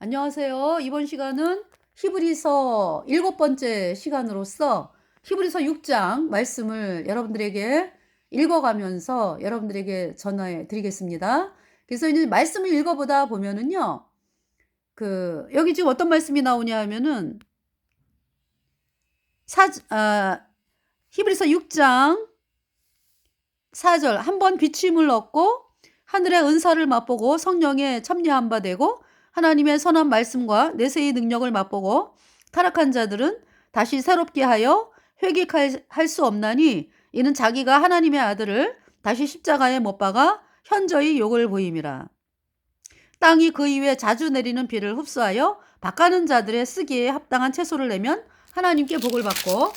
안녕하세요. 이번 시간은 히브리서 7번째 시간으로서 히브리서 6장 말씀을 여러분들에게 읽어가면서 여러분들에게 전해 드리겠습니다. 그래서 이제 말씀을 읽어보다 보면은요, 여기 지금 어떤 말씀이 나오냐 하면은, 히브리서 6장 4절, 한번 비침을 얻고 하늘의 은사를 맛보고 성령에 참여한 바 되고 하나님의 선한 말씀과 내세의 능력을 맛보고 타락한 자들은 다시 새롭게 하여 회개할 수 없나니 이는 자기가 하나님의 아들을 다시 십자가에 못 박아 현저히 욕을 보임이라. 땅이 그 이후에 자주 내리는 비를 흡수하여 밭가는 자들의 쓰기에 합당한 채소를 내면 하나님께 복을 받고,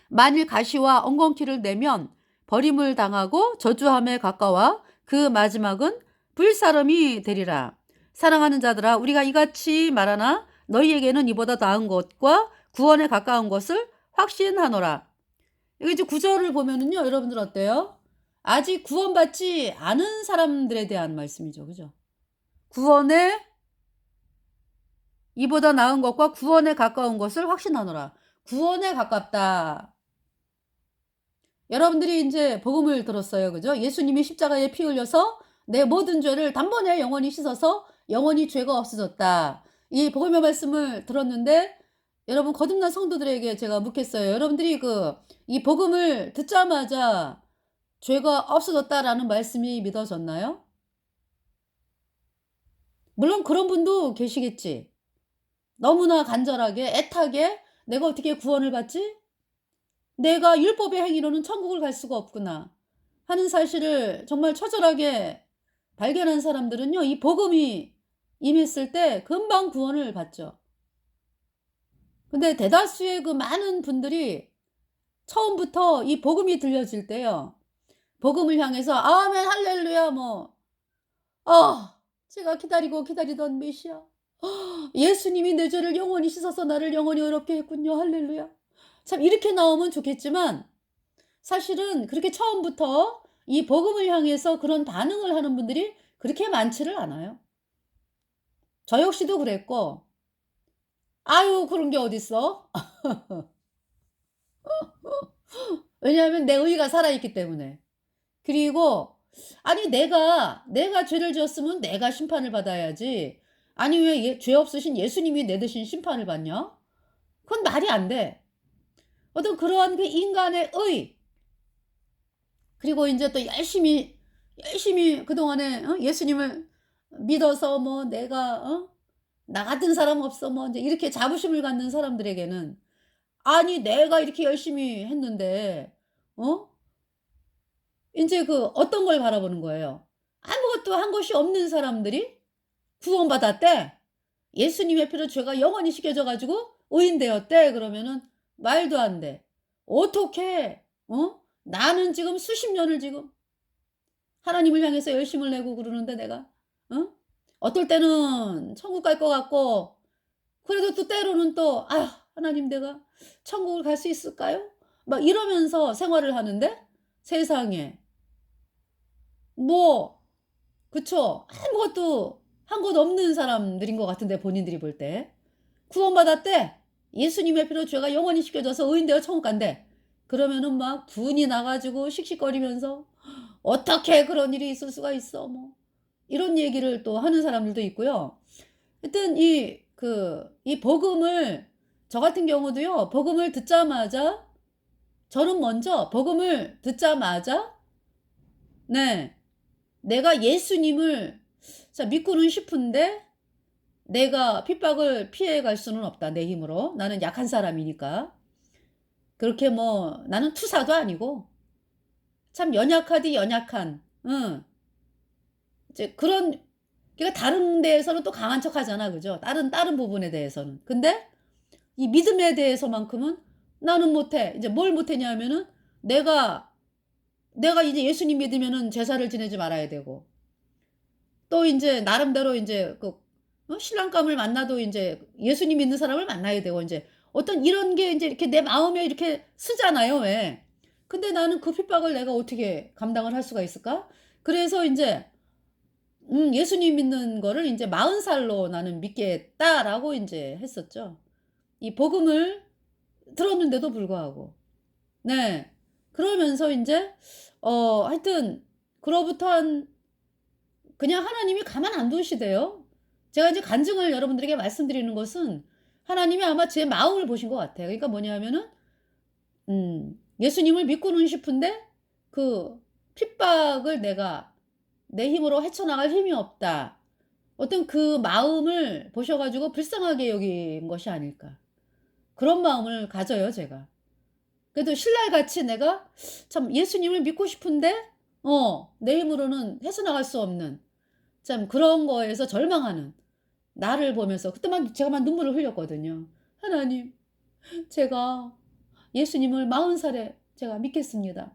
만일 가시와 엉겅퀴를 내면 버림을 당하고 저주함에 가까워 그 마지막은 불사름이 되리라. 사랑하는 자들아, 우리가 이같이 말하나 너희에게는 이보다 나은 것과 구원에 가까운 것을 확신하노라. 여기 이제 구절을 보면은요, 여러분들 어때요? 아직 구원받지 않은 사람들에 대한 말씀이죠. 그죠? 구원에 이보다 나은 것과 구원에 가까운 것을 확신하노라. 구원에 가깝다. 여러분들이 이제 복음을 들었어요. 그죠? 예수님이 십자가에 피 흘려서 내 모든 죄를 단번에 영원히 씻어서 영원히 죄가 없어졌다. 이 복음의 말씀을 들었는데 여러분 거듭난 성도들에게 제가 묻겠어요. 여러분들이 이 복음을 듣자마자 죄가 없어졌다라는 말씀이 믿어졌나요? 물론 그런 분도 계시겠지. 너무나 간절하게 애타게 내가 어떻게 구원을 받지? 내가 율법의 행위로는 천국을 갈 수가 없구나 하는 사실을 정말 처절하게 발견한 사람들은요, 이 복음이 임했을 때 금방 구원을 받죠. 근데 대다수의 그 많은 분들이 처음부터 이 복음이 들려질 때요, 복음을 향해서 아멘 할렐루야 제가 기다리고 기다리던 메시아, 예수님이 내 죄를 영원히 씻어서 나를 영원히 의롭게 했군요, 할렐루야. 참 이렇게 나오면 좋겠지만 사실은 그렇게 처음부터 이 복음을 향해서 그런 반응을 하는 분들이 그렇게 많지를 않아요. 저 역시도 그랬고, 아유 그런 게 어딨어? 왜냐하면 내 의가 살아있기 때문에. 그리고 아니 내가 죄를 지었으면 내가 심판을 받아야지. 아니 왜 죄 없으신 예수님이 내 대신 심판을 받냐? 그건 말이 안 돼. 어떤 그러한 그 인간의 의, 그리고 이제 또 열심히 그동안에 예수님을 믿어서 내가 나 같은 사람 없어 이제 이렇게 자부심을 갖는 사람들에게는, 아니 내가 이렇게 열심히 했는데 인제 어떤 걸 바라보는 거예요. 아무것도 한 것이 없는 사람들이 구원받았대. 예수님의 피로 죄가 영원히 씻겨져 가지고 의인 되었대. 그러면은 말도 안 돼. 어떻게 나는 지금 수십 년을 지금 하나님을 향해서 열심을 내고 그러는데 내가 어? 어떨 때는 천국 갈 것 같고, 그래도 또 때로는 또 '아휴 하나님 내가 천국을 갈 수 있을까요?' 막 이러면서 생활을 하는데, 세상에 뭐 그쵸. 아무것도 한 것 없는 사람들인 것 같은데 본인들이 볼 때. 구원받았대. 예수님의 피로 죄가 영원히 씻겨져서 의인 되어 천국 간대. 그러면은 막 분이 나 가지고 씩씩거리면서 "어떻게 그런 일이 있을 수가 있어." 이런 얘기를 또 하는 사람들도 있고요. 하여튼 이 복음을, 저 같은 경우도요, 복음을 듣자마자 저는 먼저 복음을 듣자마자 네, 내가 예수님을 믿고는 싶은데 내가 핍박을 피해 갈 수는 없다, 내 힘으로. 나는 약한 사람이니까. 그렇게 나는 투사도 아니고 참 연약하디 연약한, 이제 그런, 그러니까 다른 데에서는 또 강한 척하잖아. 그죠? 다른 부분에 대해서는. 근데 이 믿음에 대해서만큼은 나는 못해. 이제 뭘 못했냐면은 내가 이제 예수님 믿으면은 제사를 지내지 말아야 되고, 또 인제 나름대로 인제 신랑감을 만나도 인제 예수님 믿는 사람을 만나야 되고, 인제 어떤 이런 게 인제 이렇게 내 마음에 이렇게 쓰잖아요, 왜. 근데 나는 그 핍박을 내가 어떻게 감당을 할 수가 있을까? 그래서 인제 예수님 믿는 거를 이제 40살로 나는 믿겠다라고 이제 했었죠. 이 복음을 들었는데도 불구하고. 네. 그러면서 이제 하여튼 그로부터 한 그냥 하나님이 가만 안 두시대요. 제가 이제 간증을 여러분들에게 말씀드리는 것은 하나님이 아마 제 마음을 보신 것 같아요. 그러니까 뭐냐 하면은 예수님을 믿고는 싶은데 그 핍박을 내가 내 힘으로 헤쳐나갈 힘이 없다. 어떤 그 마음을 보셔 가지고 불쌍하게 여긴 것이 아닐까. 그런 마음을 가져요, 제가. 그래도 신랄같이 내가 참 예수님을 믿고 싶은데 내 힘으로는 헤쳐나갈 수 없는 참 그런 거에서 절망하는 나를 보면서 그때만 제가 막 눈물을 흘렸거든요. "하나님, 제가 예수님을 40살에 제가 믿겠습니다.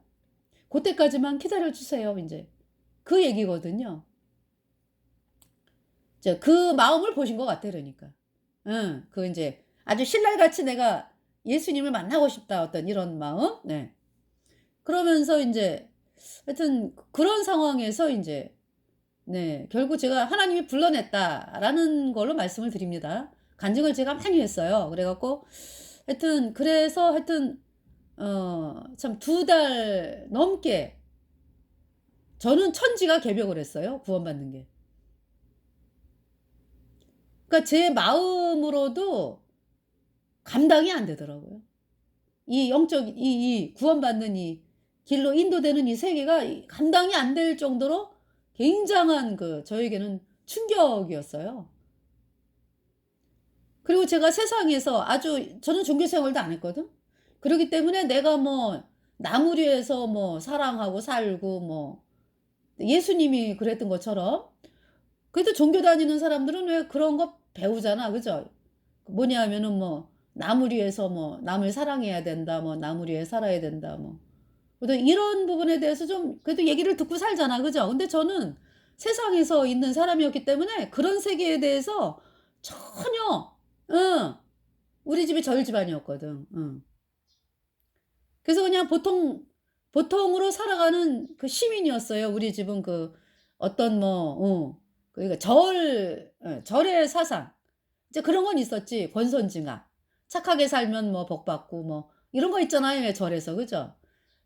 고때까지만 기다려 주세요." 인제 그 얘기거든요. 그 마음을 보신 것 같아 그러니까. 응. 그 인제 아주 신랄같이 내가 예수님을 만나고 싶다 어떤 이런 마음? 네. 그러면서 인제 하여튼 그런 상황에서 인제 네 결국 제가 "하나님이 불러냈다."라는 걸로 말씀을 드립니다. 간증을 제가 많이 했어요. 그래 갖고 하여튼 그래서 하여튼 참 2달 넘게 저는 천지가 개벽을 했어요, 구원받는 게. 그러니까 제 마음으로도 감당이 안 되더라고요. 이 영적 이 구원받는 이 길로 인도되는 이 세계가 이 감당이 안 될 정도로 굉장한 그 저에게는 충격이었어요. 그리고 제가 세상에서 아주 저는 종교 생활도 안 했거든. 그러기 때문에 내가 뭐 남을 위해서 뭐 사랑하고 살고 뭐 예수님이 그랬던 것처럼 그래도 종교 다니는 사람들은 왜 그런 거 배우잖아. 그죠? 뭐냐 하면은 뭐 남을 위해서 뭐 남을 사랑해야 된다. 뭐 남을 위해 살아야 된다. 뭐. 그래도 이런 부분에 대해서 좀 그래도 얘기를 듣고 살잖아. 그죠? 근데 저는 세상에서 있는 사람이었기 때문에 그런 세계에 대해서 전혀 응. 우리 집이 절 집안이었거든. 응. 그래서 그냥 보통으로 살아가는 그 시민이었어요. 우리 집은 그 어떤 뭐 그러니까 절의 사상 이제 그런 건 있었지. 권선징악. 착하게 살면 뭐 복 받고 뭐 이런 거 있잖아요, 왜 절에서. 그죠?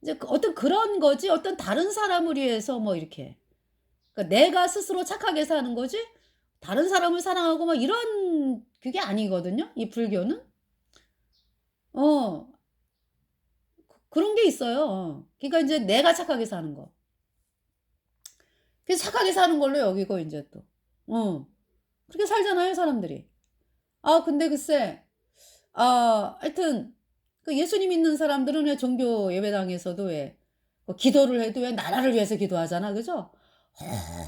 이제 어떤 그런 거지 어떤 다른 사람을 위해서 뭐 이렇게 그러니까 내가 스스로 착하게 사는 거지 다른 사람을 사랑하고 막 이런 그게 아니거든요, 이 불교는. 어. 그런 게 있어요. 그러니까 인제 내가 착하게 사는 거. 그래서 착하게 사는 걸로 여기고 인제 또. 그렇게 살잖아요, 사람들이. 근데 글쎄 하여튼 그 예수님 믿는 사람들은 왜 종교 예배당에서도 왜 기도를 해도 왜 나라를 위해서 기도하잖아. 그죠?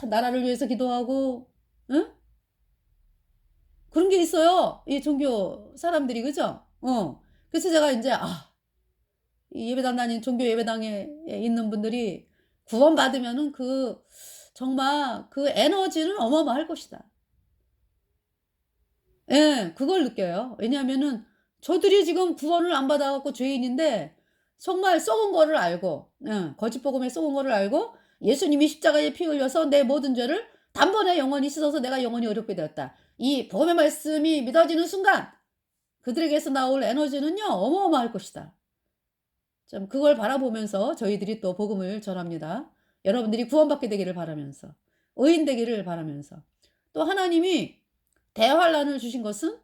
나라를 위해서 기도하고 응? 그런 게 있어요, 이 종교 사람들이. 그죠? 그래서 제가 인제 이 예배당 종교 예배당에 있는 분들이 구원받으면은 정말 그 에너지는 어마어마할 것이다. 예. 그걸 느껴요. 왜냐하면은 저들이 지금 구원을 안 받아 갖고 죄인인데 정말 썩은 거를 알고 거짓 복음에 썩은 거를 알고 예수님이 십자가에 피 흘려서 내 모든 죄를 단번에 영원히 씻어서 내가 영원히 의롭게 되었다. 이 복음의 말씀이 믿어지는 순간 그들에게서 나올 에너지는요 어마어마할 것이다. 좀 그걸 바라보면서 저희들이 또 복음을 전합니다. 여러분들이 구원받게 되기를 바라면서 의인 되기를 바라면서 또 하나님이 대환란을 주신 것은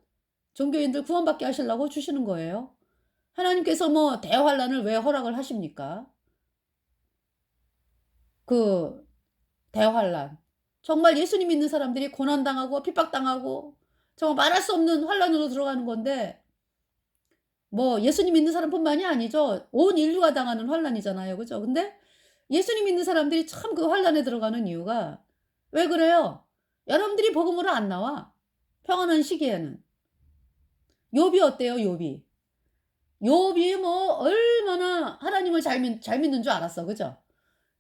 종교인들 구원받게 하시려고 주시는 거예요. 하나님께서 뭐 대환란을 왜 허락을 하십니까? 그 대환란. 정말 예수님 믿는 사람들이 고난당하고 핍박당하고 정말 말할 수 없는 환란으로 들어가는 건데 뭐 예수님 믿는 사람뿐만이 아니죠. 온 인류가 당하는 환란이잖아요. 그죠? 근데 예수님 믿는 사람들이 참 그 환란에 들어가는 이유가 왜 그래요? 여러분들이 복음으로 안 나와. 평안한 시기에는. 욥이 어때요, 욥이? 욥이 뭐 얼마나 하나님을 잘 믿는 줄 알았어. 그죠?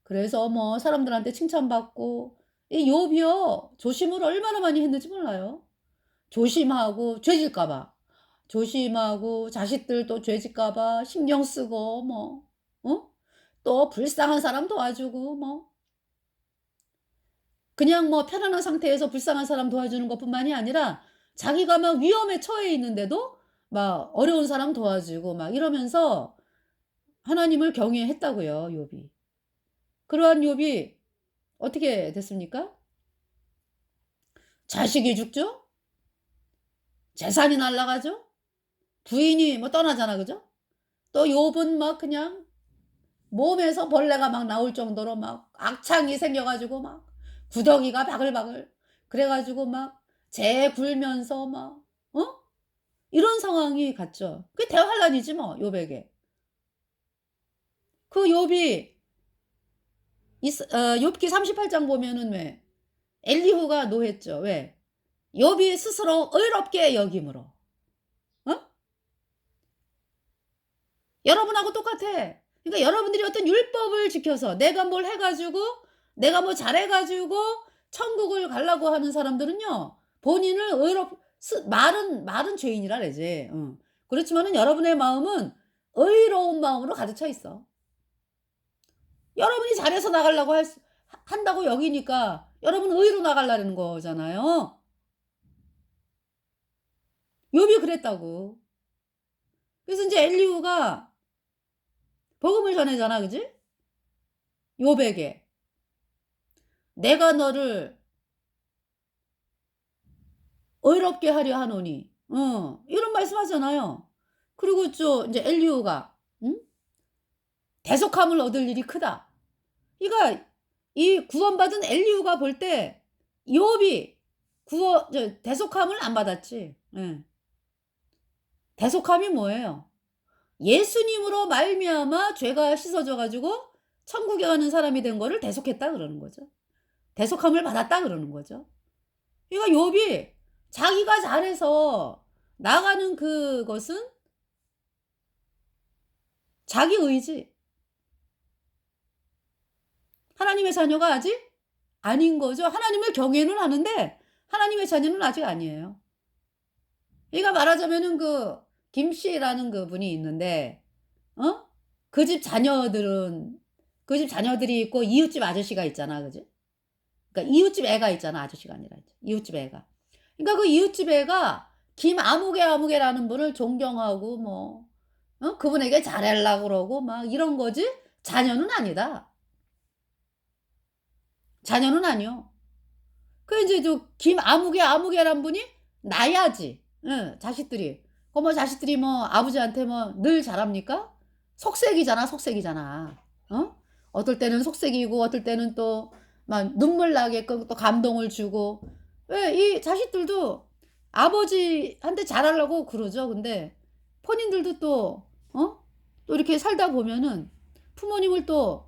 그래서 뭐 사람들한테 칭찬받고 이 욥이요. 조심을 얼마나 많이 했는지 몰라요. 조심하고 죄질까 봐. 조심하고 자식들 또 죄질까 봐 신경 쓰고 뭐 또 불쌍한 사람 도와주고 뭐 그냥 뭐 편안한 상태에서 불쌍한 사람 도와주는 것뿐만이 아니라 자기가 막 위험에 처해 있는데도 막 어려운 사람 도와주고 막 이러면서 하나님을 경외했다고요, 욥이. 그러한 욥이 어떻게 됐습니까? 자식이 죽죠? 재산이 날아가죠? 부인이 뭐 떠나잖아, 그죠? 또 욥은 막 그냥 몸에서 벌레가 막 나올 정도로 막 악창이 생겨가지고 막 구더기가 바글바글 그래가지고 막 재 굴면서 막 이런 상황이 갔죠. 그게 대환란이지 뭐 욥에게. 그 욥이 욥기 38장 보면은 왜 엘리후가 노했죠. 왜? 욥이 스스로 의롭게 여김으로. 어? 여러분하고 똑같아. 그러니까 여러분들이 어떤 율법을 지켜서 내가 뭘 해가지고 내가 뭐 잘해가지고 천국을 가려고 하는 사람들은요. 본인을 말은 죄인이라 그러지. 그렇지만은 여러분의 마음은 의로운 마음으로 가득 차 있어. 여러분이 잘해서 나가려고 한다고 여기니까 여러분 의로 나가려는 거잖아요. 욥이 그랬다고. 그래서 이제 엘리후가 복음을 전하잖아, 그지? 욥에게 내가 너를 의롭게 하려 하노니, 이런 말씀하잖아요. 그리고 또 이제 엘리후가 대속함을 얻을 일이 크다. 그러니까 이 구원받은 엘리후가 볼 때 욥이 대속함을 안 받았지. 예. 대속함이 뭐예요? 예수님으로 말미암아 죄가 씻어져 가지고 천국에 가는 사람이 된 거를 대속했다 그러는 거죠. 대속함을 받았다 그러는 거죠. 그러니까 욥이 자기가 잘해서 나가는 그것은 자기 의지. 하나님의 자녀가 아직 아닌 거죠. 하나님을 경외는 하는데 하나님의 자녀는 아직 아니에요. 그러니까 말하자면은 그 김씨라는 그분이 있는데 그 집 자녀들은 그 집 자녀들이 있고 이웃집 아저씨가 있잖아. 그지? 그러니까 이웃집 애가 있잖아. 아저씨가 아니라 이웃집 애가. 그러니까 그 이웃집 애가 김아무개라는 분을 존경하고 뭐 그분에게 잘하려고 그러고 막 이런 거지. 자녀는 아니다. 자녀는 아니요. 그 이제 저 김아무개라는 분이 나야지. 응, 자식들이. 그 뭐 자식들이 뭐 아버지한테 뭐 늘 잘합니까? 속색이잖아. 어떨 때는 속색이고 어떨 때는 또 막 눈물 나게끔 또 감동을 주고. 왜 이 자식들도 아버지한테 잘하려고 그러죠. 근데 본인들도 또 이렇게 살다 보면은 부모님을 또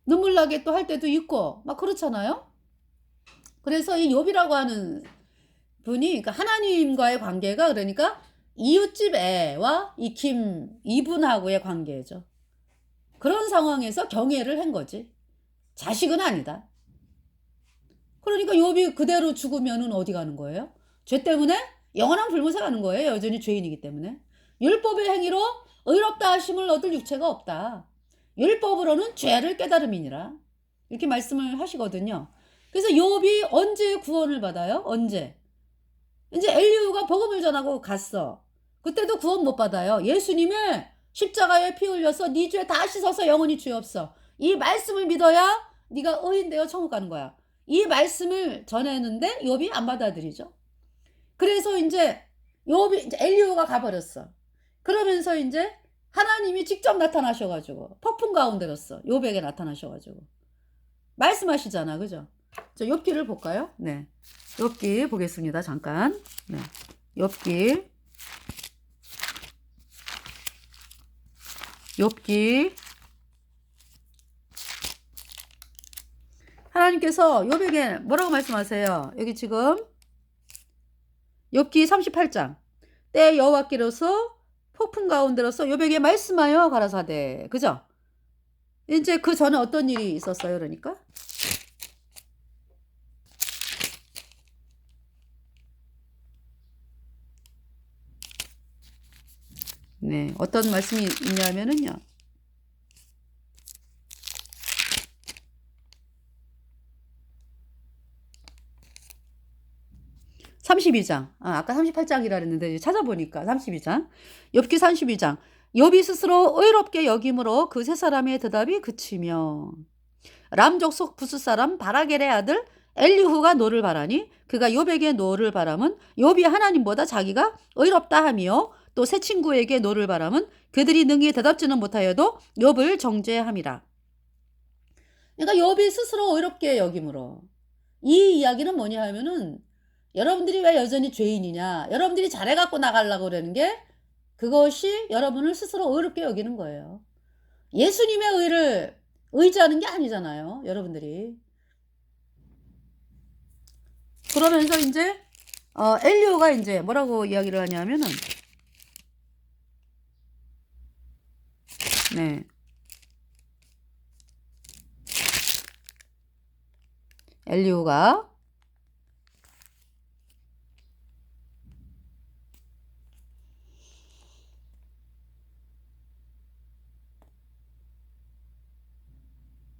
눈물 나게 또 할 때도 있고 막 그렇잖아요. 그래서 이 욥이라고 하는 분이 그러니까 하나님과의 관계가 그러니까 이웃집 애와 이분하고의 관계죠. 그런 상황에서 경애를 한 거지. 자식은 아니다. 그러니까 욥이 그대로 죽으면은 어디 가는 거예요? 죄 때문에 영원한 불못에 가는 거예요. 여전히 죄인이기 때문에. 율법의 행위로 의롭다 하심을 얻을 육체가 없다. 율법으로는 죄를 깨달음이니라. 이렇게 말씀을 하시거든요. 그래서 욥이 언제 구원을 받아요? 언제? 이제 엘리후가 복음을 전하고 갔어. 그때도 구원 못 받아요. 예수님의 십자가에 피 흘려서 네 죄 다 씻어서 영원히 죄 없어. 이 말씀을 믿어야 네가 의인 되어 천국 가는 거야. 이 말씀을 전했는데 욥이 안 받아들이죠. 그래서 이제 엘리후가 가버렸어. 그러면서 이제 하나님이 직접 나타나셔가지고 폭풍 가운데로서 욥에게 나타나셔가지고 말씀하시잖아, 그죠? 저 욥기를 볼까요? 네, 욥기 보겠습니다. 잠깐. 네, 욥기 하나님께서 욥에게 뭐라고 말씀하세요? 여기 지금 욥기 38장 때 여호와께로서 폭풍 가운데로서 욥에게 말씀하여 가라사대. 그죠? 이제 그 전에 어떤 일이 있었어요? 그러니까 네, 어떤 말씀이 있냐면은요. 32장. 아까 38장이라 그랬는데 찾아보니까 32장. 욥기 32장. 욥이 스스로 의롭게 여김으로 그 세 사람의 대답이 그치며 람 족속 부스 사람 바라겔의 아들 엘리후가 노를 바라니 그가 욥에게 노를 바람은 욥이 하나님보다 자기가 의롭다 하며 또 세 친구에게 노를 바람은 그들이 능히 대답지는 못하여도 욥을 정죄함이라. 그러니까 욥이 스스로 의롭게 여김으로. 이 이야기는 뭐냐 하면은 여러분들이 왜 여전히 죄인이냐, 여러분들이 잘해갖고 나가려고 그러는 게 그것이 여러분을 스스로 의롭게 여기는 거예요. 예수님의 의를 의지하는 게 아니잖아요, 여러분들이. 그러면서 이제 엘리오가 이제 뭐라고 이야기를 하냐면은 네. 엘리오가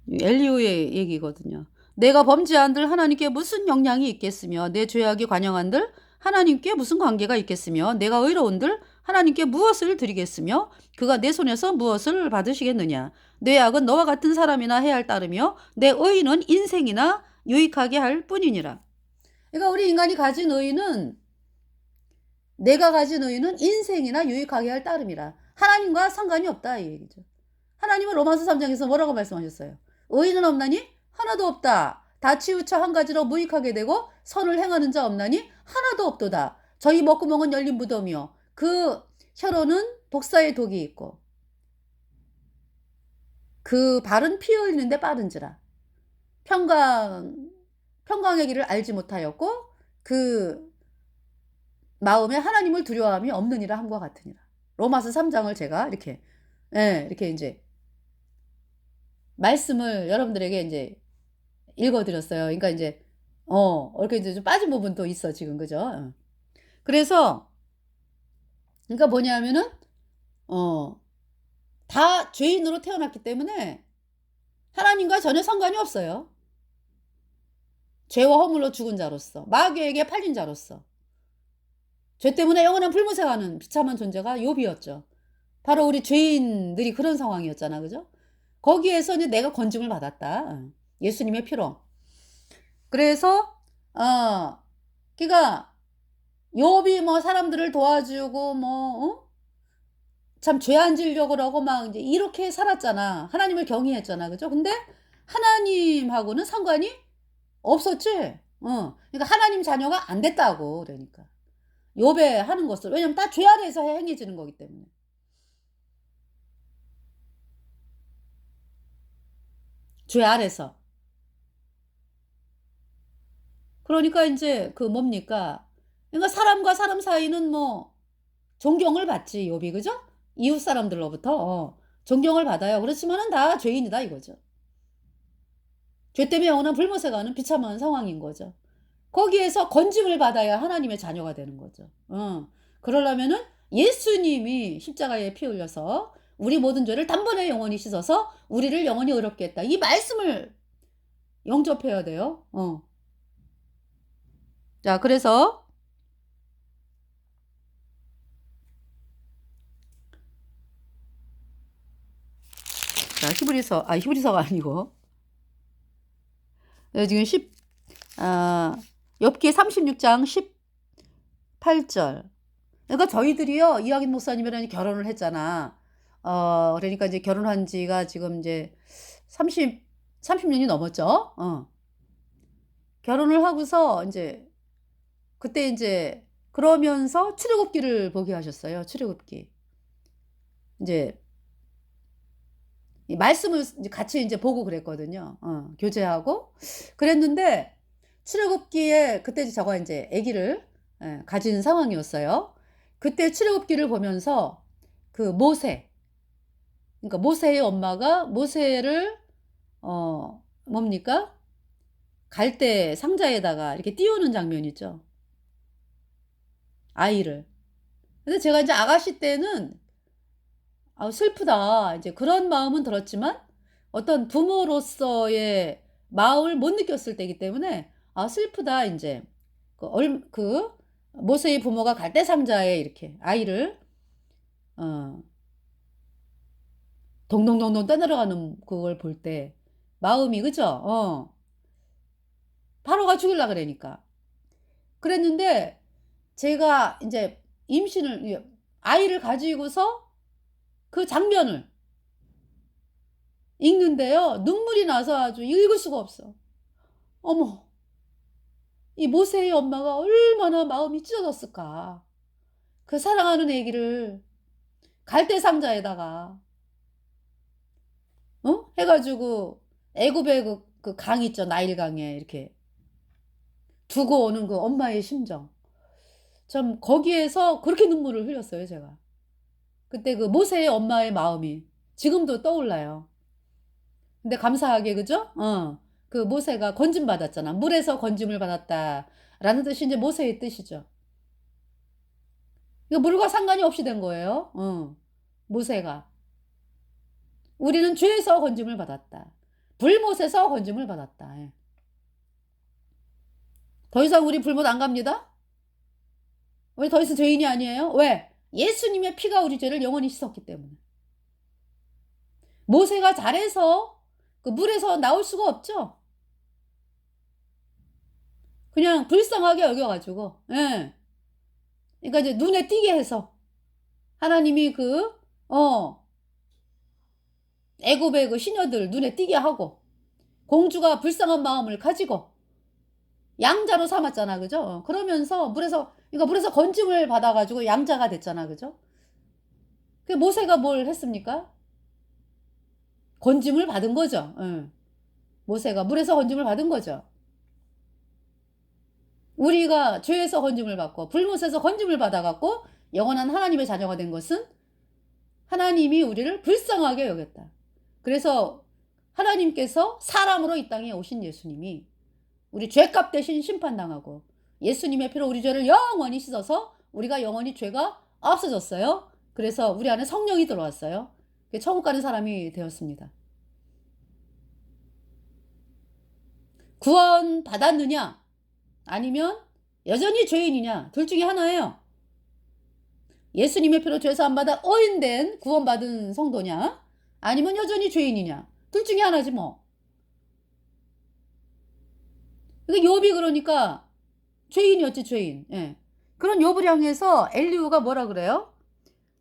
엘리오의 얘기거든요. 내가 범죄한들 하나님께 무슨 영향이 있겠으며 내 죄악이 관영한들 하나님께 무슨 관계가 있겠으며 내가 의로운들 하나님께 무엇을 드리겠으며 그가 내 손에서 무엇을 받으시겠느냐. 내 악은 너와 같은 사람이나 해야 할 따르며 내 의는 인생이나 유익하게 할 뿐이니라. 그러니까 우리 인간이 가진 의는 내가 가진 의는 인생이나 유익하게 할 따름이라. 하나님과 상관이 없다 이 얘기죠. 하나님은 로마서 3장에서 뭐라고 말씀하셨어요? 의인은 없나니? 하나도 없다. 다 치우쳐 한 가지로 무익하게 되고 선을 행하는 자 없나니? 하나도 없도다. 저희 먹구멍은 열린 무덤이요. 그 혀로는 독사의 독이 있고 그 발은 피 흘리는데 빠른지라. 평강의 길을 알지 못하였고 그 마음에 하나님을 두려워함이 없느니라 함과 같으니라. 로마서 3장을 제가 이렇게 이렇게 이제 말씀을 여러분들에게 이제 읽어드렸어요. 그러니까 이제 이렇게 이제 좀 빠진 부분도 있어 지금 그죠? 그래서 그러니까 뭐냐면은 다 죄인으로 태어났기 때문에 하나님과 전혀 상관이 없어요. 죄와 허물로 죽은 자로서 마귀에게 팔린 자로서 죄 때문에 영원한 불무생하는 비참한 존재가 욥이었죠. 바로 우리 죄인들이 그런 상황이었잖아, 그죠? 거기에서 이제 내가 건짐을 받았다. 예수님의 피로. 그래서 그러니까 욥이 뭐 사람들을 도와주고 뭐 참 죄 안 지려고 그러고 막 이제 이렇게 살았잖아. 하나님을 경외했잖아, 그죠? 근데 하나님하고는 상관이 없었지. 그러니까 하나님 자녀가 안 됐다고 그러니까. 욥의 하는 것을 왜냐면 다 죄 아래에서 행해지는 거기 때문에. 죄 아래서. 그러니까 이제 그 뭡니까? 그러니까 사람과 사람 사이는 뭐 존경을 받지 욥이 그죠? 이웃 사람들로부터 존경을 받아요. 그렇지만은 다 죄인이다 이거죠. 죄 때문에 영원한 불못에 가는 비참한 상황인 거죠. 거기에서 건짐을 받아야 하나님의 자녀가 되는 거죠. 그러려면은 예수님이 십자가에 피 흘려서 우리 모든 죄를 단번에 영원히 씻어서 우리를 영원히 의롭게 했다. 이 말씀을 영접해야 돼요. 자, 그래서 자, 히브리서가 아니고 지금 욥기 36장 18절. 그러니까 저희들이요, 이학인 목사님이랑 결혼을 했잖아. 그러니까 이제 결혼한 지가 지금 이제 30년이 넘었죠. 결혼을 하고서 이제 그때 이제 그러면서 출애굽기를 보게 하셨어요. 출애굽기. 이제 이 말씀을 이제 같이 이제 보고 그랬거든요. 교제하고 그랬는데 출애굽기에 그때 저가 이제 아기를 가진 상황이었어요. 그때 출애굽기를 보면서 그 모세, 그러니까 모세의 엄마가 모세를 뭡니까? 갈대 상자에다가 이렇게 띄우는 장면 있죠. 아이를. 근데 제가 이제 아가씨 때는 슬프다. 이제 그런 마음은 들었지만 어떤 부모로서의 마음을 못 느꼈을 때이기 때문에 슬프다. 이제 그 모세의 부모가 갈대상자에 이렇게 아이를 어, 동동동동 떠내려가는 그걸 볼 때 마음이 그죠? 바로가 죽일라 그러니까. 그랬는데 제가 이제 임신을 아이를 가지고서 그 장면을 읽는데요. 눈물이 나서 아주 읽을 수가 없어. 어머, 이 모세의 엄마가 얼마나 마음이 찢어졌을까. 그 사랑하는 애기를 갈대상자에다가 해가지고 애굽의 그 강 있죠. 나일강에 이렇게 두고 오는 그 엄마의 심정. 참 거기에서 그렇게 눈물을 흘렸어요, 제가. 그때 그 모세의 엄마의 마음이 지금도 떠올라요. 근데 감사하게 그죠? 그 모세가 건짐 받았잖아. 물에서 건짐을 받았다라는 뜻이 이제 모세의 뜻이죠. 이거 물과 상관이 없이 된 거예요. 모세가. 우리는 죄에서 건짐을 받았다. 불못에서 건짐을 받았다. 예. 더 이상 우리 불못 안 갑니다. 우리 더 이상 죄인이 아니에요. 왜? 예수님의 피가 우리 죄를 영원히 씻었기 때문에. 모세가 잘해서 그 물에서 나올 수가 없죠. 그냥 불쌍하게 여겨가지고, 예. 그러니까 이제 눈에 띄게 해서 하나님이 애굽의 그 시녀들 눈에 띄게 하고 공주가 불쌍한 마음을 가지고 양자로 삼았잖아, 그죠? 그러면서 그러니까 물에서 건짐을 받아가지고 양자가 됐잖아, 그죠? 그 모세가 뭘 했습니까? 건짐을 받은 거죠. 응. 모세가 물에서 건짐을 받은 거죠. 우리가 죄에서 건짐을 받고 불못에서 건짐을 받아갖고 영원한 하나님의 자녀가 된 것은 하나님이 우리를 불쌍하게 여겼다. 그래서 하나님께서 사람으로 이 땅에 오신 예수님이 우리 죄값 대신 심판당하고 예수님의 피로 우리 죄를 영원히 씻어서 우리가 영원히 죄가 없어졌어요. 그래서 우리 안에 성령이 들어왔어요. 천국 가는 사람이 되었습니다. 구원 받았느냐 아니면 여전히 죄인이냐 둘 중에 하나예요. 예수님의 피로 죄사함 받아 어인된 구원받은 성도냐 아니면 여전히 죄인이냐 둘 중에 하나지 뭐. 욥이 그러니까 죄인이었지 죄인. 예. 그런 욥을 향해서 엘리후가 뭐라 그래요?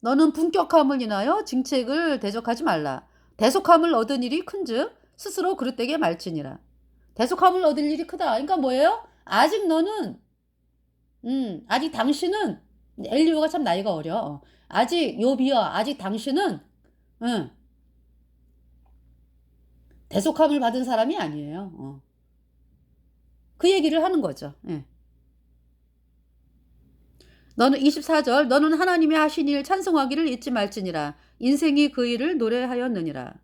너는 분격함을 인하여 징책을 대적하지 말라. 대속함을 얻은 일이 큰즉 스스로 그릇되게 말지니라. 대속함을 얻을 일이 크다. 그러니까 뭐예요? 아직 너는 아직 당신은 엘리후가 참 나이가 어려. 아직 욥이여 아직 당신은 대속함을 받은 사람이 아니에요. 그 얘기를 하는 거죠. 예. 너는 24절 너는 하나님의 하신 일 찬송하기를 잊지 말지니라. 인생이 그 일을 노래하였느니라.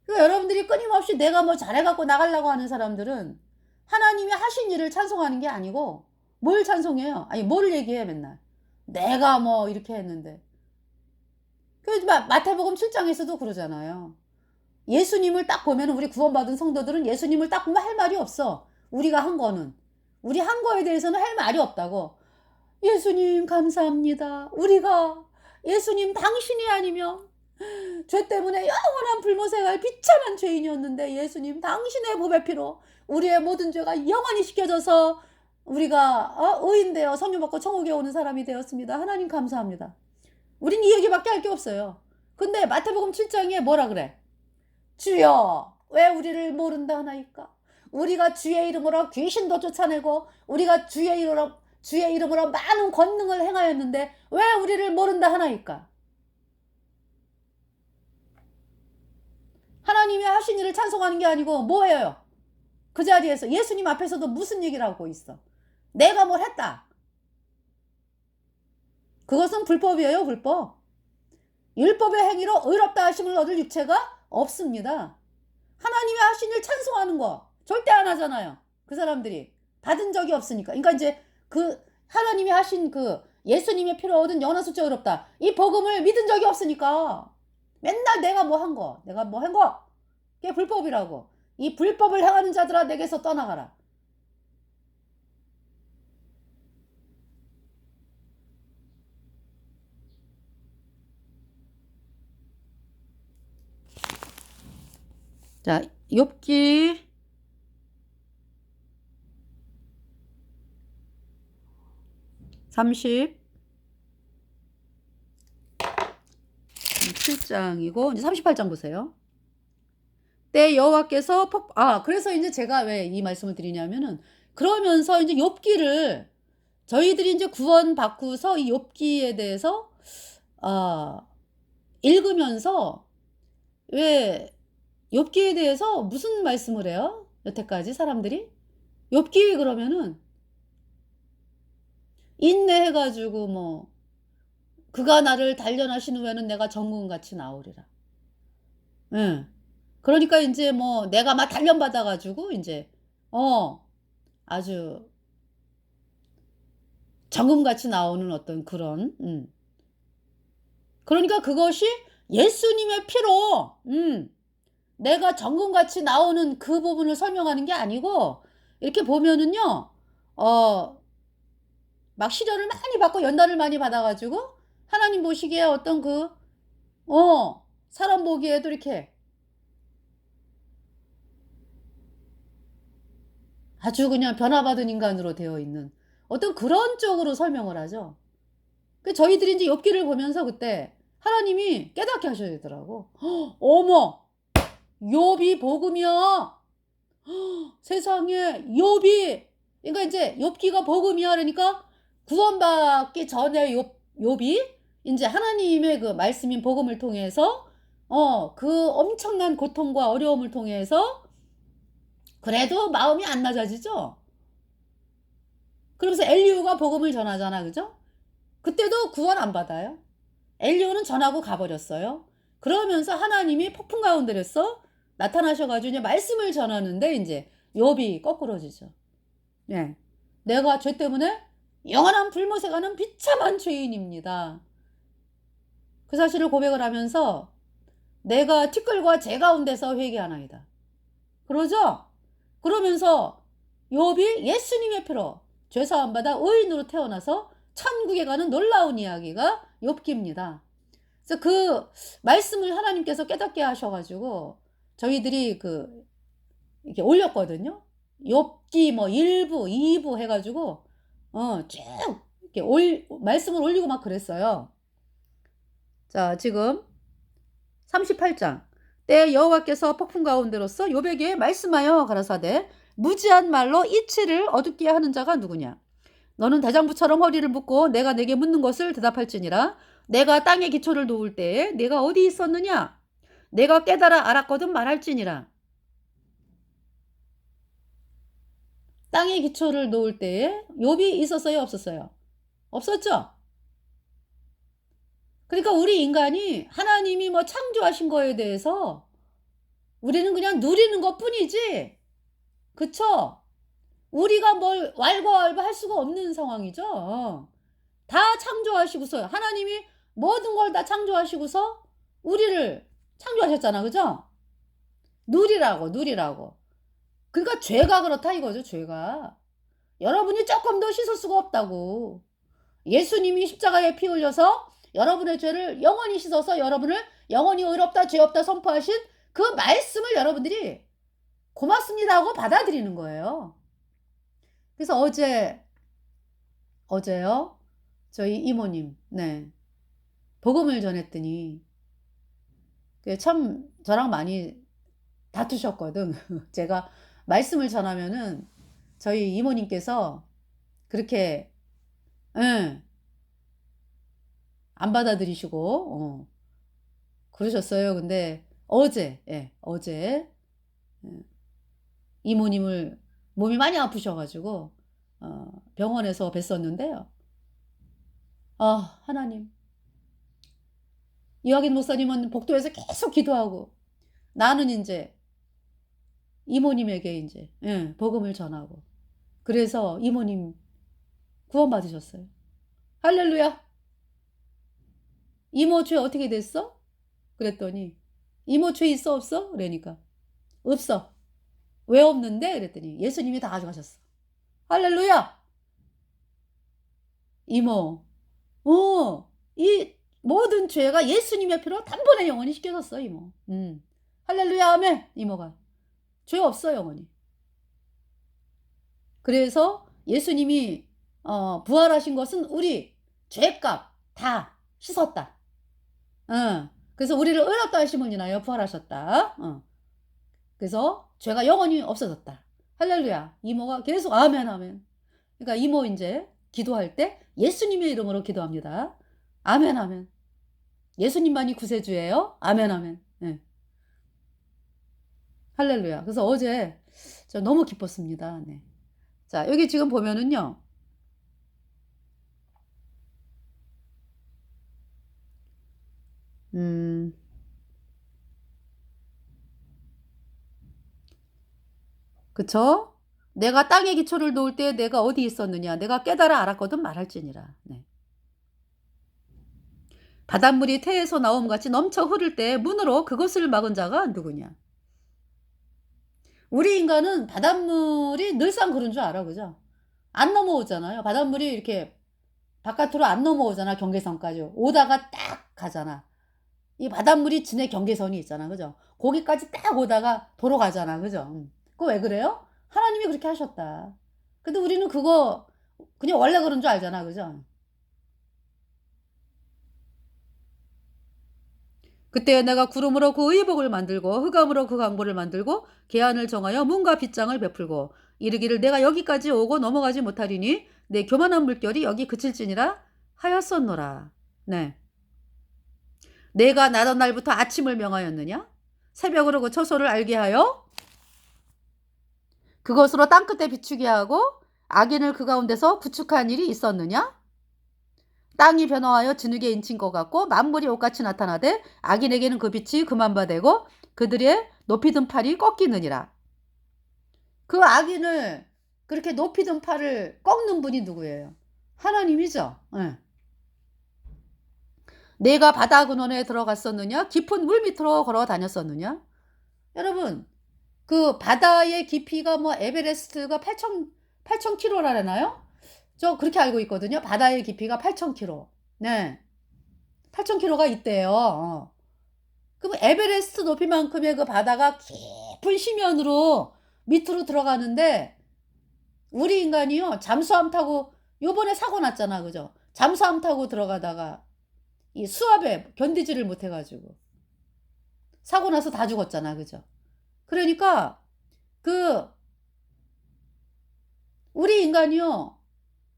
그러니까 여러분들이 끊임없이 내가 뭐 잘해갖고 나가려고 하는 사람들은 하나님이 하신 일을 찬송하는 게 아니고 뭘 찬송해요? 아니 뭘 얘기해 맨날. 내가 뭐 이렇게 했는데. 그래서 마태복음 7장에서도 그러잖아요. 예수님을 딱 보면 우리 구원받은 성도들은 예수님을 딱 보면 할 말이 없어. 우리가 한 거는. 우리 한 거에 대해서는 할 말이 없다고. 예수님 감사합니다. 우리가 예수님 당신이 아니면 죄 때문에 영원한 불못에 갈 비참한 죄인이었는데 예수님 당신의 보배 피로 우리의 모든 죄가 영원히 씻겨져서 우리가 의인되어 성령 받고 천국에 오는 사람이 되었습니다. 하나님 감사합니다. 우린 이 얘기밖에 할 게 없어요. 근데 마태복음 7장에 뭐라 그래? 주여 왜 우리를 모른다 하나이까? 우리가 주의 이름으로 귀신도 쫓아내고 우리가 주의 이름으로 많은 권능을 행하였는데 왜 우리를 모른다 하나이까? 하나님이 하신 일을 찬송하는 게 아니고 뭐예요? 그 자리에서 예수님 앞에서도 무슨 얘기를 하고 있어? 내가 뭘 했다. 그것은 불법이에요, 불법. 율법의 행위로 의롭다 하심을 얻을 육체가 없습니다. 하나님이 하신 일 찬송하는 거 절대 안 하잖아요. 그 사람들이 받은 적이 없으니까. 그러니까 이제 그 하나님이 하신 그 예수님의 피로 얻은 영원한 숫자 의롭다. 이 복음을 믿은 적이 없으니까 맨날 내가 뭐 한 거, 그게 불법이라고. 이 불법을 행하는 자들아 내게서 떠나가라. 자, 욥기 37장이고 이제 38장 보세요. 때 여호와께서 그래서 이제 제가 왜 이 말씀을 드리냐면은 그러면서 이제 욥기를 저희들이 이제 구원받고서 이 욥기에 대해서 읽으면서 왜 욥기에 대해서 무슨 말씀을 해요? 여태까지 사람들이 욥기 그러면은 인내해가지고 뭐 그가 나를 단련하신 후에는 내가 정금같이 나오리라. 응. 그러니까 이제 뭐 내가 막 단련받아가지고 이제 아주 정금같이 나오는 어떤 그런 그러니까 그것이 예수님의 피로 내가 정금같이 나오는 그 부분을 설명하는 게 아니고 이렇게 보면은요 막 시련을 많이 받고 연단을 많이 받아가지고 하나님 보시기에 어떤 사람 보기에도 이렇게 아주 그냥 변화받은 인간으로 되어 있는 어떤 그런 쪽으로 설명을 하죠. 그 저희들이 이제 욥기를 보면서 그때 하나님이 깨닫게 하셔야 되더라고. 어머, 욥이 복음이야. 세상에 욥이 그러니까 이제 욥기가 복음이야 그러니까 구원받기 전에 욥이 이제 하나님의 그 말씀인 복음을 통해서 그 엄청난 고통과 어려움을 통해서 그래도 마음이 안 낮아지죠. 그러면서 엘리후가 복음을 전하잖아, 그죠? 그때도 구원 안 받아요. 엘리후는 전하고 가버렸어요. 그러면서 하나님이 폭풍 가운데서 나타나셔가지고 이제 말씀을 전하는데 이제 욥이 거꾸러지죠. 예. 내가 죄 때문에 영원한 불못에 가는 비참한 죄인입니다. 그 사실을 고백을 하면서 내가 티끌과 재 가운데서 회개하나이다. 그러죠? 그러면서 욥이 예수님의 피로 죄사함 받아 의인으로 태어나서 천국에 가는 놀라운 이야기가 욥기입니다. 그래서 그 말씀을 하나님께서 깨닫게 하셔가지고 저희들이 이렇게 올렸거든요. 욥기 뭐 1부, 2부 해가지고 쭉 이렇게 말씀을 올리고 막 그랬어요. 자, 지금 38장 때 여호와께서 폭풍 가운데로서 욥에게 말씀하여 가라사대 무지한 말로 이치를 어둡게 하는 자가 누구냐? 너는 대장부처럼 허리를 묶고 내가 내게 묻는 것을 대답할지니라. 내가 땅의 기초를 놓을 때에 내가 어디 있었느냐? 내가 깨달아 알았거든 말할지니라. 땅의 기초를 놓을 때에 욥이 있었어요, 없었어요? 없었죠? 그러니까 우리 인간이 하나님이 뭐 창조하신 거에 대해서 우리는 그냥 누리는 것 뿐이지, 그쵸? 우리가 뭘 왈가왈부 할 수가 없는 상황이죠. 다 창조하시고서 하나님이 모든 걸 다 창조하시고서 우리를 창조하셨잖아, 그죠? 누리라고. 그러니까 죄가 그렇다 이거죠, 죄가. 여러분이 조금 더 씻을 수가 없다고. 예수님이 십자가에 피 흘려서 여러분의 죄를 영원히 씻어서 여러분을 영원히 의롭다 죄 없다 선포하신 그 말씀을 여러분들이 고맙습니다 하고 받아들이는 거예요. 그래서 어제요 저희 이모님 복음을 전했더니 참 저랑 많이 다투셨거든. 제가 말씀을 전하면은 저희 이모님께서 그렇게 안 받아들이시고 그러셨어요. 근데 어제 이모님을 몸이 많이 아프셔가지고 병원에서 뵀었는데요. 하나님, 이화긴 목사님은 복도에서 계속 기도하고 나는 이제 이모님에게 이제 복음을 전하고 그래서 이모님 구원받으셨어요. 할렐루야. 이모 죄 어떻게 됐어? 그랬더니 이모 죄 있어 없어? 그러니까 없어. 왜 없는데? 그랬더니 예수님이 다 가져가셨어. 할렐루야. 이모 이 모든 죄가 예수님의 피로 단번에 영원히 씻겨졌어 이모. 할렐루야 아멘. 이모가 죄 없어 영원히. 그래서 예수님이 부활하신 것은 우리 죄값 다 씻었다. 그래서 우리를 의롭다 하심을 인하여 부활하셨다. 그래서 죄가 영원히 없어졌다. 할렐루야. 이모가 계속 아멘 아멘. 그러니까 이모 이제 기도할 때 예수님의 이름으로 기도합니다. 아멘 아멘. 예수님만이 구세주예요. 아멘 아멘. 네. 할렐루야. 그래서 어제 저 너무 기뻤습니다. 네. 자, 여기 지금 보면은요. 그쵸? 내가 땅에 기초를 놓을 때 내가 어디 있었느냐. 내가 깨달아 알았거든 말할지니라. 네. 바닷물이 태에서 나옴같이 넘쳐 흐를 때 문으로 그것을 막은 자가 누구냐. 우리 인간은 바닷물이 늘상 그런 줄 알아. 그죠? 안 넘어오잖아요. 바닷물이 이렇게 바깥으로 안 넘어오잖아. 경계선까지. 오다가 딱 가잖아. 이 바닷물이 지내 경계선이 있잖아. 그죠? 거기까지 딱 오다가 도로 가잖아. 그죠? 그거 왜 그래요? 하나님이 그렇게 하셨다. 근데 우리는 그거 그냥 원래 그런 줄 알잖아. 그죠? 그때 내가 구름으로 그 의복을 만들고 흑암으로 그 강보를 만들고 계안을 정하여 문과 빗장을 베풀고 이르기를 내가 여기까지 오고 넘어가지 못하리니 내 교만한 물결이 여기 그칠지니라 하였었노라. 네. 내가 나던 날부터 아침을 명하였느냐? 새벽으로 그 처소를 알게 하여 그것으로 땅끝에 비추게 하고 악인을 그 가운데서 구축한 일이 있었느냐? 땅이 변화하여 진흙에 인친 것 같고 만물이 옷같이 나타나되 악인에게는 그 빛이 그만 바되고 그들의 높이 든 팔이 꺾이느니라. 그 악인을 그렇게 높이 든 팔을 꺾는 분이 누구예요? 하나님이죠. 네. 내가 바다 근원에 들어갔었느냐? 깊은 물 밑으로 걸어 다녔었느냐? 여러분, 그 바다의 깊이가 뭐 에베레스트가 8,000km라나요? 저 그렇게 알고 있거든요. 바다의 깊이가 8,000km. 네. 8,000km가 있대요. 그럼 에베레스트 높이만큼의 그 바다가 깊은 심연으로 밑으로 들어가는데 우리 인간이요. 잠수함 타고 요번에 사고 났잖아. 그죠? 잠수함 타고 들어가다가 이 수압에 견디지를 못해가지고 사고 나서 다 죽었잖아. 그죠? 그러니까 그 우리 인간이요.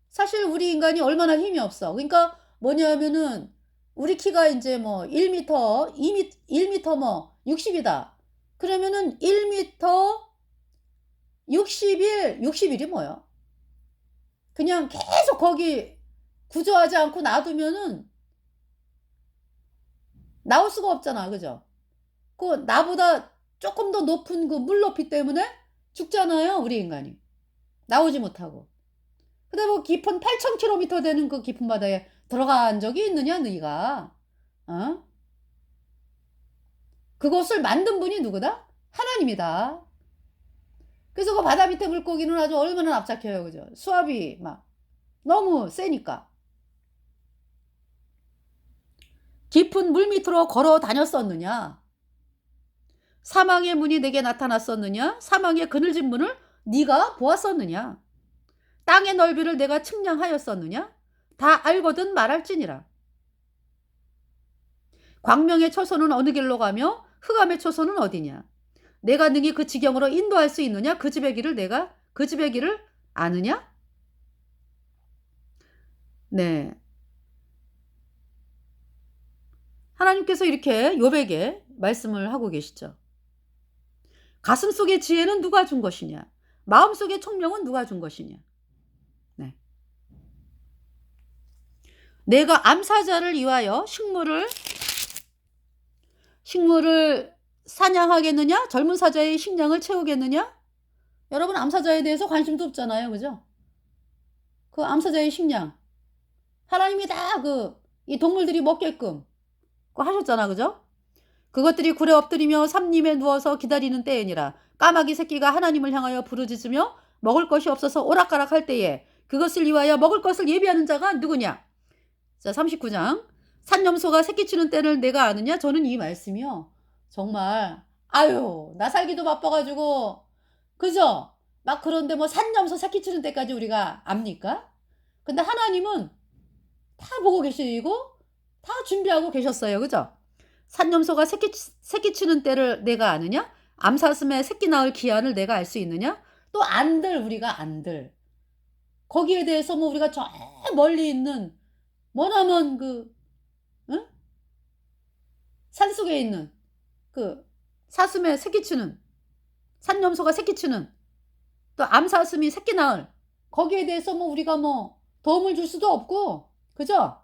사실 우리 인간이 얼마나 힘이 없어. 그러니까 뭐냐면은 우리 키가 이제 뭐 1m, 2m, 1m 뭐 60이다. 그러면은 1m 60일, 60일이 뭐야? 그냥 계속 거기 구조하지 않고 놔두면은 나올 수가 없잖아. 그죠? 그 나보다 조금 더 높은 그 물 높이 때문에 죽잖아요. 우리 인간이. 나오지 못하고. 근데 뭐 깊은 8,000km 되는 그 깊은 바다에 들어간 적이 있느냐, 너희가? 어? 그것을 만든 분이 누구다? 하나님이다. 그래서 그 바다 밑에 물고기는 아주 얼마나 납작해요. 그죠? 수압이 막 너무 세니까. 깊은 물 밑으로 걸어 다녔었느냐? 사망의 문이 내게 나타났었느냐? 사망의 그늘진 문을 네가 보았었느냐? 땅의 넓이를 내가 측량하였었느냐? 다 알거든 말할지니라. 광명의 초소는 어느 길로 가며 흑암의 초소는 어디냐? 내가 능히 그 지경으로 인도할 수 있느냐? 그 집의 길을 내가 그 집의 길을 아느냐? 네. 하나님께서 이렇게 욥에게 말씀을 하고 계시죠. 가슴 속의 지혜는 누가 준 것이냐? 마음 속의 총명은 누가 준 것이냐? 네. 내가 암사자를 위하여 식물을 사냥하겠느냐? 젊은 사자의 식량을 채우겠느냐? 여러분 암사자에 대해서 관심도 없잖아요. 그죠? 그 암사자의 식량. 하나님이 다 이 동물들이 먹게끔 그거 하셨잖아. 그죠? 그것들이 굴에 엎드리며 삼림에 누워서 기다리는 때이니라. 까마귀 새끼가 하나님을 향하여 부르짖으며 먹을 것이 없어서 오락가락 할 때에 그것을 위하여 먹을 것을 예비하는 자가 누구냐? 자, 39장. 산염소가 새끼치는 때를 내가 아느냐? 저는 이 말씀이요. 정말 아유, 나 살기도 바빠가지고, 그죠? 막 그런데 뭐 산염소 새끼 치는 때까지 우리가 압니까? 근데 하나님은 다 보고 계시고, 다 준비하고 계셨어요. 그죠? 산염소가 새끼 치는 때를 내가 아느냐? 암사슴의 새끼 낳을 기한을 내가 알 수 있느냐? 또 안들, 우리가 안들. 거기에 대해서 뭐 우리가 저 멀리 있는, 머나먼 그, 응? 산속에 있는 그 사슴의 새끼치는, 산염소가 새끼치는, 또 암사슴이 새끼 낳을, 거기에 대해서 뭐 우리가 뭐 도움을 줄 수도 없고, 그죠?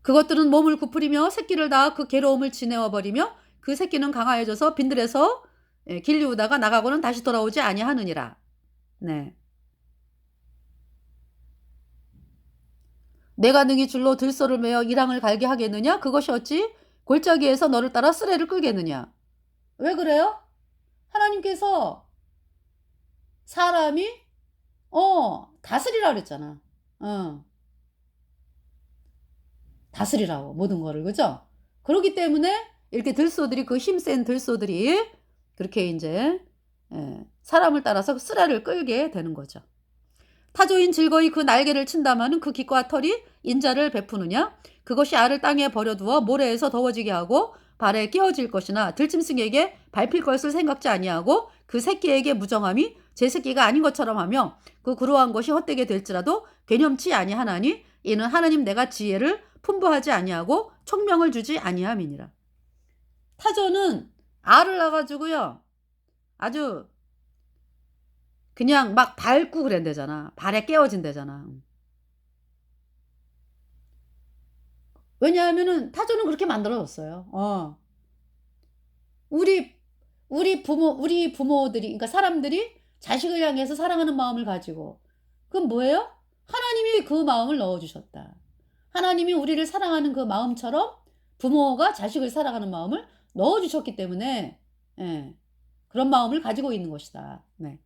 그것들은 몸을 구부리며 새끼를 낳아 그 괴로움을 지내어 버리며 그 새끼는 강하여져서 빈들에서 길리우다가 나가고는 다시 돌아오지 아니하느니라. 네. 내가 능히 줄로 들소를 매어 이랑을 갈게 하겠느냐? 그것이 어찌 골짜기에서 너를 따라 쓰레를 끌겠느냐? 왜 그래요? 하나님께서 사람이 다스리라 그랬잖아. 다스리라고 모든 거를, 그죠? 그렇기 때문에 이렇게 들소들이, 그 힘센 들소들이 그렇게 이제 사람을 따라서 쓰레를 끌게 되는 거죠. 타조인 즐거이 그 날개를 친다마는 그 깃과 털이 인자를 베푸느냐? 그것이 알을 땅에 버려두어 모래에서 더워지게 하고 발에 끼어질 것이나 들짐승에게 밟힐 것을 생각지 아니하고 그 새끼에게 무정함이 제 새끼가 아닌 것처럼 하며 그 그러한 것이 헛되게 될지라도 괴념치 아니하나니 이는 하나님 내가 지혜를 풍부하지 아니하고 총명을 주지 아니함이니라. 타조는 알을 낳아가지고요, 아주 그냥 막 밟고 그랬대잖아. 발에 깨어진대잖아. 왜냐하면은 타조는 그렇게 만들어졌어요. 우리 부모들이, 그러니까 사람들이 자식을 향해서 사랑하는 마음을 가지고, 그건 뭐예요? 하나님이 그 마음을 넣어주셨다. 하나님이 우리를 사랑하는 그 마음처럼 부모가 자식을 사랑하는 마음을 넣어주셨기 때문에, 그런 마음을 가지고 있는 것이다. 네.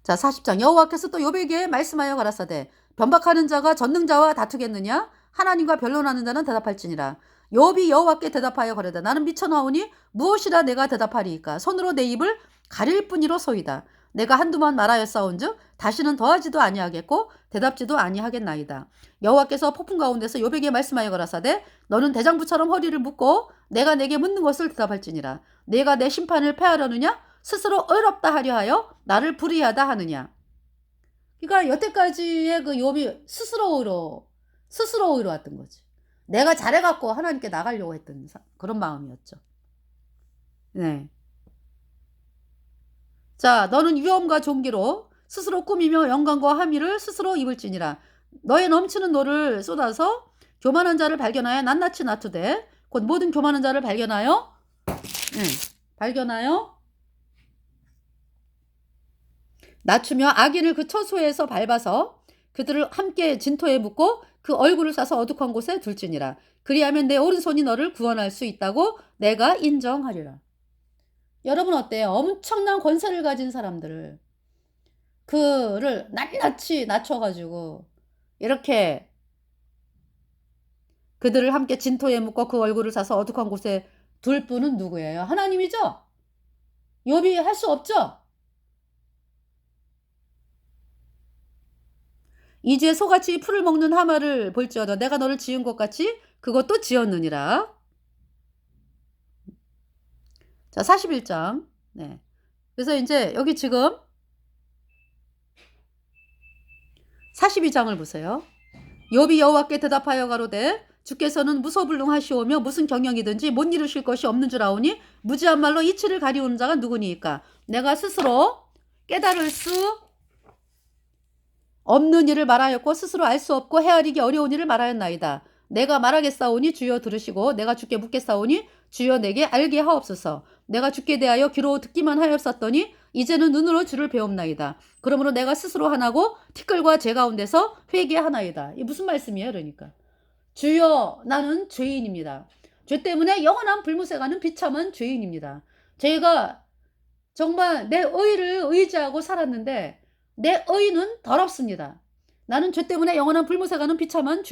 자, 40장. 여호와께서 또 욥에게 말씀하여 가라사대 변박하는 자가 전능자와 다투겠느냐? 하나님과 변론하는 자는 대답할지니라. 욥이 여호와께 대답하여 가로되 나는 미쳐나오니 무엇이라 내가 대답하리이까? 손으로 내 입을 가릴 뿐이로소이다. 내가 한두번 말하였사온즉 다시는 더하지도 아니하겠고 대답지도 아니하겠나이다. 여호와께서 폭풍 가운데서 욥에게 말씀하여 가라사대 너는 대장부처럼 허리를 묶고 내가 내게 묻는 것을 대답할지니라. 내가 내 심판을 패하려느냐? 스스로 의롭다 하려 하여 나를 불의하다 하느냐. 그러니까 여태까지의 그 욥이 스스로 의로웠던 거지. 내가 잘해갖고 하나님께 나가려고 했던 그런 마음이었죠. 네. 자, 너는 위엄과 존귀로 스스로 꾸미며 영광과 함의를 스스로 입을지니라. 너의 넘치는 노를 쏟아서 교만한 자를 발견하여 낱낱이 낮추되 곧 모든 교만한 자를 발견하여 낮추며 악인을 그 처소에서 밟아서 그들을 함께 진토에 묻고 그 얼굴을 싸서 어둑한 곳에 둘지니라. 그리하면 내 오른손이 너를 구원할 수 있다고 내가 인정하리라. 여러분 어때요? 엄청난 권세를 가진 사람들을 그를 낱낱이 낮춰가지고 이렇게 그들을 함께 진토에 묻고 그 얼굴을 싸서 어둑한 곳에 둘 분은 누구예요? 하나님이죠? 욥이 할 수 없죠? 이제 소같이 풀을 먹는 하마를 볼지어다 내가 너를 지은 것 같이 그것도 지었느니라. 자, 41장. 네. 그래서 이제 여기 지금 42장을 보세요. 욥이 여호와께 대답하여 가로되 주께서는 무소불능하시오며 무슨 경영이든지 못 이루실 것이 없는 줄 아오니 무지한 말로 이치를 가리우는 자가 누구니이까? 내가 스스로 깨달을 수 없는 일을 말하였고 스스로 알 수 없고 헤아리기 어려운 일을 말하였나이다. 내가 말하겠사오니 주여 들으시고 내가 주께 묻겠사오니 주여 내게 알게 하옵소서. 내가 주께 대하여 귀로 듣기만 하였었더니 이제는 눈으로 주를 배움나이다. 그러므로 내가 스스로 하나고 티끌과 제 가운데서 회개하나이다. 이게 무슨 말씀이에요? 그러니까 주여 나는 죄인입니다. 죄 때문에 영원한 불못에 가는 비참한 죄인입니다. 제가 정말 내 의를 의지하고 살았는데 내 의는 더럽습니다. 나는 죄 때문에 영원한 불못에 가는 비참한